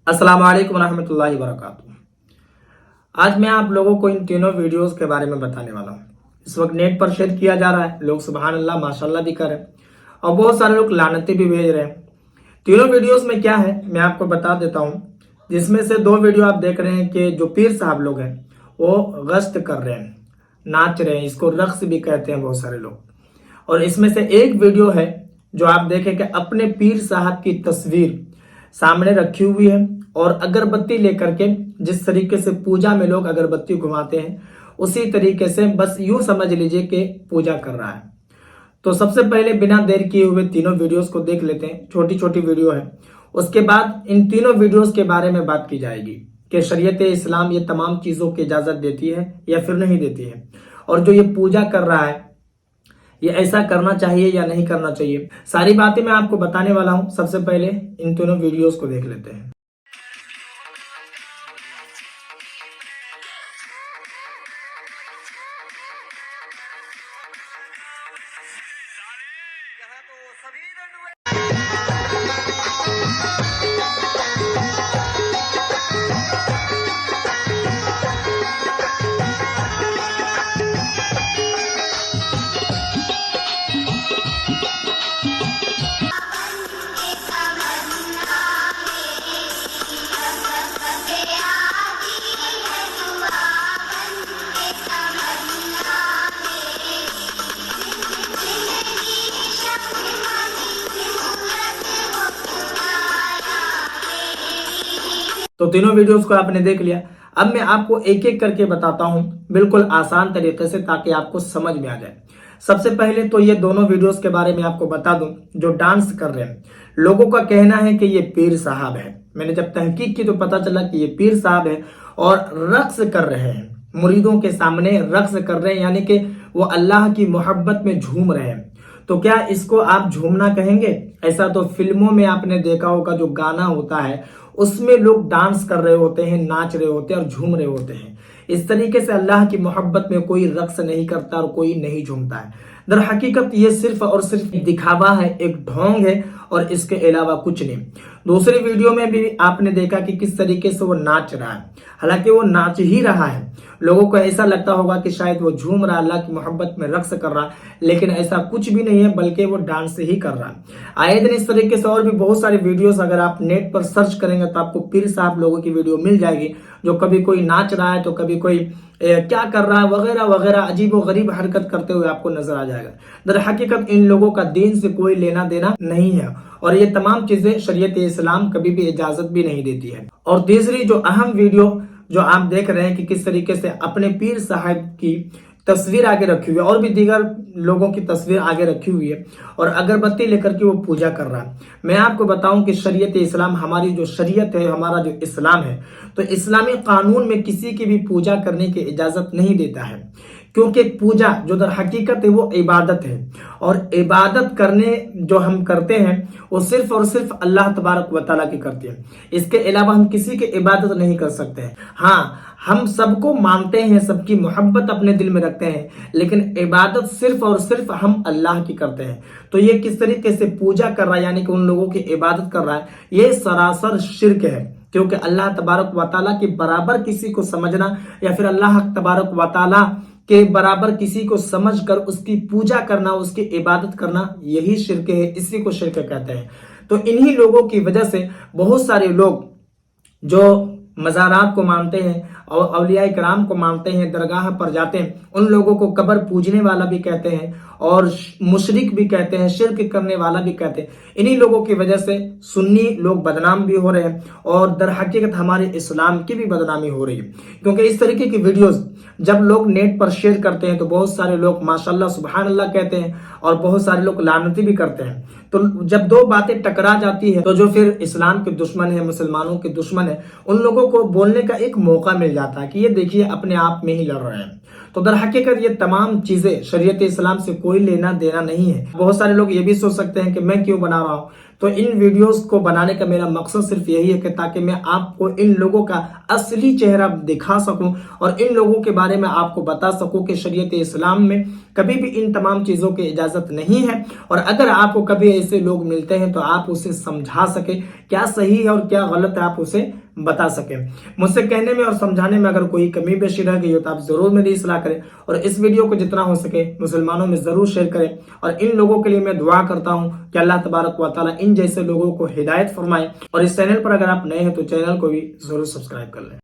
अस्सलाम वालेकुम रहमतुल्लाहि वबरकातुहू। आज मैं आप लोगों को इन तीनों वीडियोस के बारे में बताने वाला हूँ। इस वक्त नेट पर शेयर किया जा रहा है, लोग सुभान अल्लाह माशाल्लाह भी कर रहे हैं और बहुत सारे लोग लानतें भी भेज रहे हैं। तीनों वीडियोस में क्या है मैं आपको बता देता हूँ। जिसमें से दो वीडियो आप देख रहे हैं कि जो पीर साहब लोग हैं वो गश्त कर रहे हैं, नाच रहे हैं, इसको रक्स भी कहते हैं बहुत सारे लोग। और इसमें से एक वीडियो है जो आप देखें कि अपने पीर साहब की तस्वीर सामने रखी हुई है और अगरबत्ती लेकर के जिस तरीके से पूजा में लोग अगरबत्ती घुमाते हैं उसी तरीके से बस यूं समझ लीजिए कि पूजा कर रहा है। तो सबसे पहले बिना देर किए हुए तीनों वीडियोस को देख लेते हैं। छोटी छोटी वीडियो है, उसके बाद इन तीनों वीडियोस के बारे में बात की जाएगी कि शरीयत इस्लाम ये तमाम चीजों की इजाजत देती है या फिर नहीं देती है, और जो ये पूजा कर रहा है ये ऐसा करना चाहिए या नहीं करना चाहिए। सारी बातें मैं आपको बताने वाला हूं। सबसे पहले इन दोनों वीडियोस को देख लेते हैं। तो तीनों वीडियोस को आपने देख लिया। अब मैं आपको एक एक करके बताता हूं बिल्कुल आसान तरीके से ताकि आपको समझ में आ जाए। सबसे पहले तो ये दोनों वीडियोस के बारे में आपको बता दूं। जो डांस कर रहे हैं, लोगों का कहना है कि ये पीर साहब है। मैंने जब तहकीक की तो पता चला कि ये पीर साहब है और रक्स कर रहे हैं, मुरीदों के सामने रक्स कर रहे हैं, यानी कि वो अल्लाह की मोहब्बत में झूम रहे हैं। तो क्या इसको आप झूमना कहेंगे? ऐसा तो फिल्मों में आपने देखा होगा, जो गाना होता है उसमें लोग डांस कर रहे होते हैं, नाच रहे होते हैं और झूम रहे होते हैं। इस तरीके से अल्लाह की मोहब्बत में कोई रक्स नहीं करता और कोई नहीं झूमता है। दर हकीकत ये सिर्फ और सिर्फ दिखावा है, एक ढोंग है और इसके अलावा कुछ नहीं। दूसरी वीडियो में भी आपने देखा कि किस तरीके से वो नाच रहा है, हालांकि वो नाच ही रहा है। लोगों को ऐसा लगता होगा कि शायद वो झूम रहा है, अल्लाह की मोहब्बत में रक्स कर रहा है, लेकिन ऐसा कुछ भी नहीं है, बल्कि वो डांस ही कर रहा है। आए दिन इस तरीके से और भी बहुत सारी वीडियोस अगर आप नेट पर सर्च करेंगे तो आपको पीर साहब लोगों की वीडियो मिल जाएगी, जो कभी कोई नाच रहा है तो कभी कोई क्या कर रहा है वगैरह वगैरह अजीब व गरीब हरकत करते हुए आपको नजर आ जाएगा। दर हकीकत इन लोगों का दीन से कोई लेना देना नहीं है और ये तमाम चीजें शरीयत इस्लाम कभी भी इजाजत भी नहीं देती है। और तीसरी जो अहम वीडियो जो आप देख रहे हैं कि किस तरीके से अपने पीर साहब की तस्वीर आगे रखी हुई है और भी दीगर लोगों की तस्वीर आगे रखी हुई है और अगरबत्ती लेकर के वो पूजा कर रहा है। मैं आपको बताऊं कि शरीयत इस्लाम, हमारी जो शरीयत है, हमारा जो इस्लाम है, तो इस्लामी कानून में किसी की भी पूजा करने की इजाजत नहीं देता है, क्योंकि पूजा जो दर हकीकत है वो इबादत है और इबादत करने जो हम करते हैं वो सिर्फ और सिर्फ अल्लाह तबारक व तआला की करते हैं। इसके अलावा हम किसी की इबादत नहीं कर सकते हैं। हाँ, हम सबको मानते हैं, सबकी मोहब्बत अपने दिल में रखते हैं, लेकिन इबादत सिर्फ और सिर्फ हम अल्लाह की करते हैं। तो ये किस तरीके से पूजा कर रहा है, यानी कि उन लोगों की इबादत कर रहा है, ये सरासर शिर्क है। क्योंकि अल्लाह तबारक व तआला के बराबर किसी को समझना या फिर अल्लाह तबारक व तआला के बराबर किसी को समझकर उसकी पूजा करना, उसकी इबादत करना, यही शिर्क है, इसी को शिर्क कहते हैं। तो इन्हीं लोगों की वजह से बहुत सारे लोग जो मज़ारात को मानते हैं और औलिया कराम को मानते हैं, दरगाह पर जाते हैं, उन लोगों को कब्र पूजने वाला भी कहते हैं और मुशरिक भी कहते हैं, शिर्क करने वाला भी कहते हैं। इन्हीं लोगों की वजह से सुन्नी लोग बदनाम भी हो रहे हैं और दर हकीकत हमारे इस्लाम की भी बदनामी हो रही है। क्योंकि इस तरीके की वीडियोस जब लोग नेट पर शेयर करते हैं तो बहुत सारे लोग माशाल्लाह सुभान अल्लाह कहते हैं और बहुत सारे लोग लानती भी करते हैं। तो जब दो बातें टकरा जाती है तो जो फिर इस्लाम के दुश्मन है, मुसलमानों के दुश्मन है, उन लोगों को बोलने का एक मौका मिल जाता है कि ये देखिए अपने आप में ही लड़ रहे हैं। तो दर हकीकत ये तमाम चीजें शरीयत इस्लाम से कोई लेना देना नहीं है। बहुत सारे लोग ये भी सोच सकते हैं कि मैं क्यों बना रहा हूं, تو ان ویڈیوز کو بنانے کا میرا مقصد صرف یہی ہے کہ تاکہ میں آپ کو ان لوگوں کا اصلی چہرہ دکھا سکوں اور ان لوگوں کے بارے میں آپ کو بتا سکوں کہ شریعت اسلام میں کبھی بھی ان تمام چیزوں کی اجازت نہیں ہے، اور اگر آپ کو کبھی ایسے لوگ ملتے ہیں تو آپ اسے سمجھا سکیں کیا صحیح ہے اور کیا غلط ہے، آپ اسے بتا سکیں۔ مجھ سے کہنے میں اور سمجھانے میں اگر کوئی کمی بیشی رہ گئی ہو تو آپ ضرور میری اصلاح کریں، اور اس ویڈیو کو جتنا ہو سکے مسلمانوں میں ضرور شیئر کریں، اور ان لوگوں کے لیے میں دعا کرتا ہوں کہ اللہ تبارک و تعالیٰ ان جیسے لوگوں کو ہدایت فرمائے، اور اس چینل پر اگر آپ نئے ہیں تو چینل کو بھی ضرور سبسکرائب کر لیں۔